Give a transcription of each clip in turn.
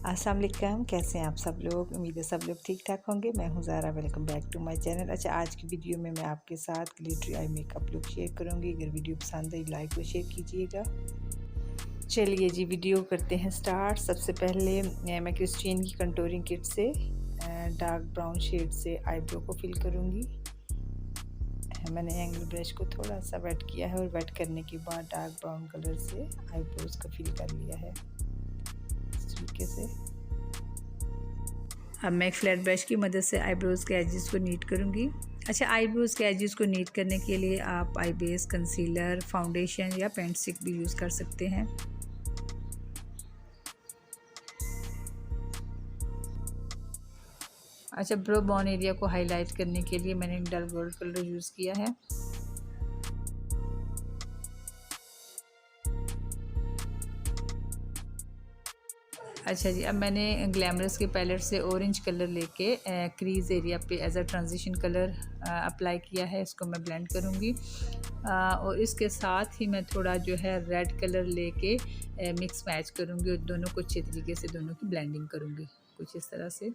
अस्सलाम वालेकुम, कैसे हैं आप सब लोग। उम्मीद है सब लोग ठीक ठाक होंगे। मैं हूं Zara, welcome back to my channel. अच्छा, आज की वीडियो में मैं आपके साथ glittery eye makeup look share करूंगी। अगर वीडियो पसंद आई लाइक और शेयर कीजिएगा। चलिए जी, वीडियो करते हैं स्टार्ट। सबसे पहले मैं क्रिस्टियन की कंटूरिंग किट से डार्क ब्राउन शेड से आईब्रो को फिल करूँगी। मैंने एंगल ब्रश को थोड़ा सा वेट किया है और वेट करने के बाद डार्क ब्राउन कलर से आईब्रोज को फिल कर लिया है इस तरीके से। अब मैं एक फ्लैट ब्रश की मदद से आईब्रोज़ के एजेस को नीट करूँगी। अच्छा, आईब्रोज़ के एजेस को नीट करने के लिए आप आई बेस, कंसीलर, फाउंडेशन या पेंट स्टिक भी यूज़ कर सकते हैं। अच्छा, ब्रो बोन एरिया को हाईलाइट करने के लिए मैंने डल गोल्ड कलर यूज़ किया है। अच्छा जी, अब मैंने ग्लैमरस के पैलेट से ऑरेंज कलर लेके क्रीज एरिया पे as a transition colour apply किया है। इसको मैं ब्लेंड करूँगी और इसके साथ ही मैं थोड़ा जो है रेड कलर लेके मिक्स मैच करूँगी और दोनों को अच्छे तरीके से दोनों की ब्लेंडिंग करूँगी कुछ इस तरह से।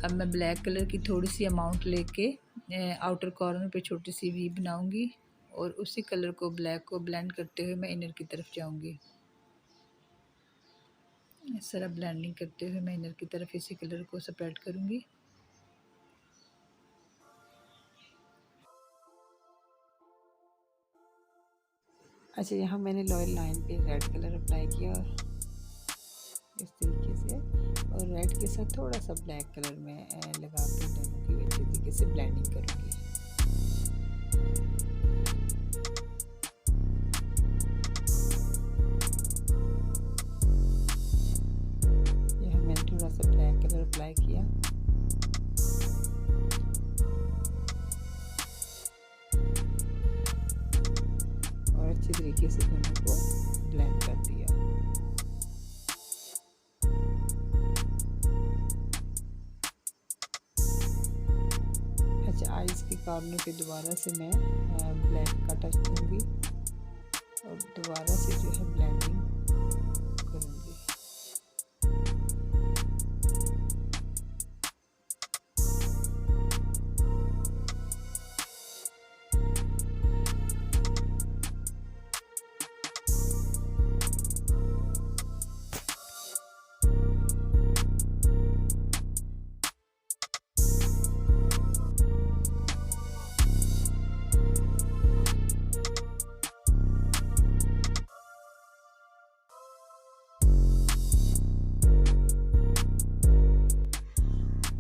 अब मैं ब्लैक कलर की थोड़ी सी अमाउंट लेके आउटर कॉर्नर पे छोटी सी वी बनाऊंगी और उसी कलर को ब्लैक को ब्लेंड करते हुए मैं इनर की तरफ जाऊंगी। इस तरह ब्लेंडिंग करते हुए मैं इनर की तरफ इसी कलर को स्प्रेड करूंगी। अच्छा, यहाँ मैंने लॉयल लाइन पे रेड कलर अप्लाई किया और इस तरीके से, और रेड के साथ थोड़ा सा ब्लैक कलर में लगा के दोनों की अच्छी तरीके से ब्लेंडिंग करूँगी। यहाँ मैंने थोड़ा सा ब्लैक कलर अप्लाई किया और अच्छी तरीके से दोनों को ब्लेंड कर दिया। अच्छा, आईज के कॉर्नर पे दोबारा से मैं ब्लैक का टच दूंगी और दोबारा से जो है ब्लेंडिंग करूंगी।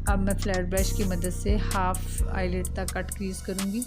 अब मैं फ्लैट ब्रश की मदद से हाफ आईलिड तक कट क्रीज करूंगी।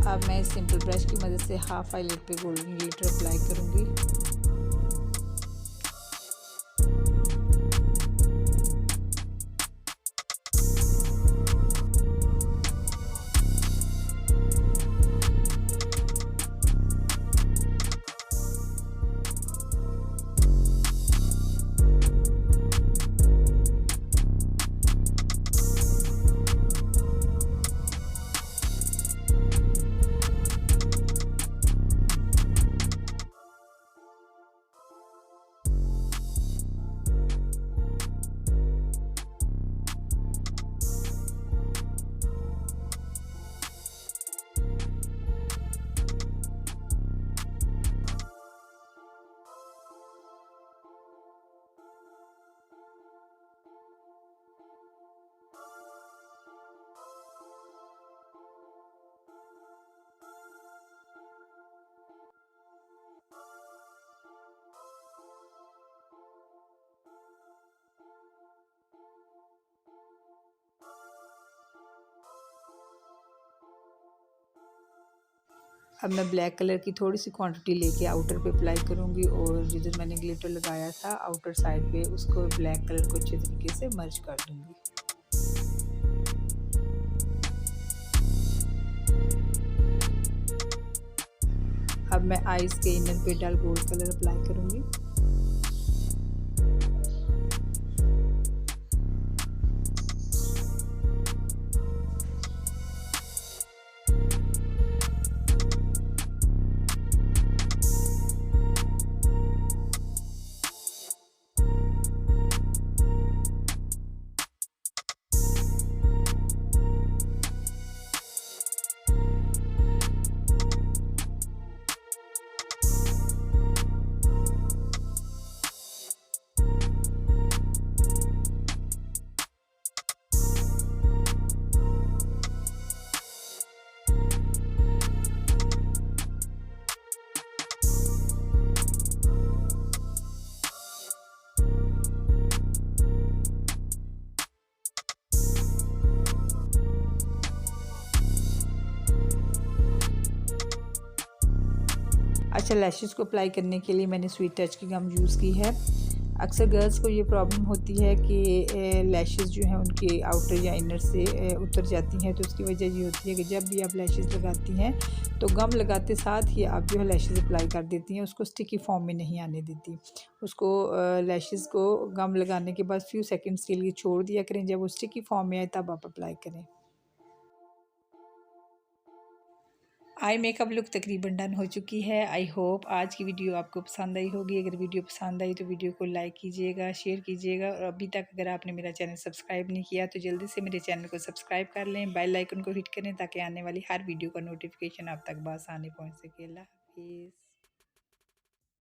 अब मैं सिंपल ब्रश की मदद से हाफ आईलिड पे गोल्डन ग्लिटर अप्लाई करूंगी। अब मैं ब्लैक कलर की थोड़ी सी क्वांटिटी लेके आउटर पे अप्लाई करूँगी और जिधर मैंने ग्लिटर लगाया था आउटर साइड पे उसको ब्लैक कलर को अच्छे तरीके से मर्ज कर दूँगी। अब मैं आईज के इनर पे डल गोल्ड कलर अप्लाई करूँगी। अच्छा, लैशेस को अप्लाई करने के लिए मैंने स्वीट टच की गम यूज़ की है। अक्सर गर्ल्स को ये प्रॉब्लम होती है कि लैशेस जो हैं उनके आउटर या इनर से उतर जाती हैं, तो उसकी वजह ये होती है कि जब भी आप लैशेस लगाती हैं तो गम लगाते साथ ही आप जो है लैशेस अप्लाई कर देती हैं, उसको स्टिकी फॉर्म में नहीं आने देती। उसको लैशेस को गम लगाने के बाद फ्यू सेकेंड्स के लिए छोड़ दिया करें, जब वो स्टिकी फॉर्म में आए तब आप अप्लाई करें। आई मेकअप लुक तकरीबन डन हो चुकी है। आई होप आज की वीडियो आपको पसंद आई होगी। अगर वीडियो पसंद आई तो वीडियो को लाइक कीजिएगा, शेयर कीजिएगा और अभी तक अगर आपने मेरा चैनल सब्सक्राइब नहीं किया तो जल्दी से मेरे चैनल को सब्सक्राइब कर लें, बेल आइकन को हिट करें ताकि आने वाली हर वीडियो का नोटिफिकेशन आप तक बआसानी पहुँच सके। अल्लाह हाफिज़।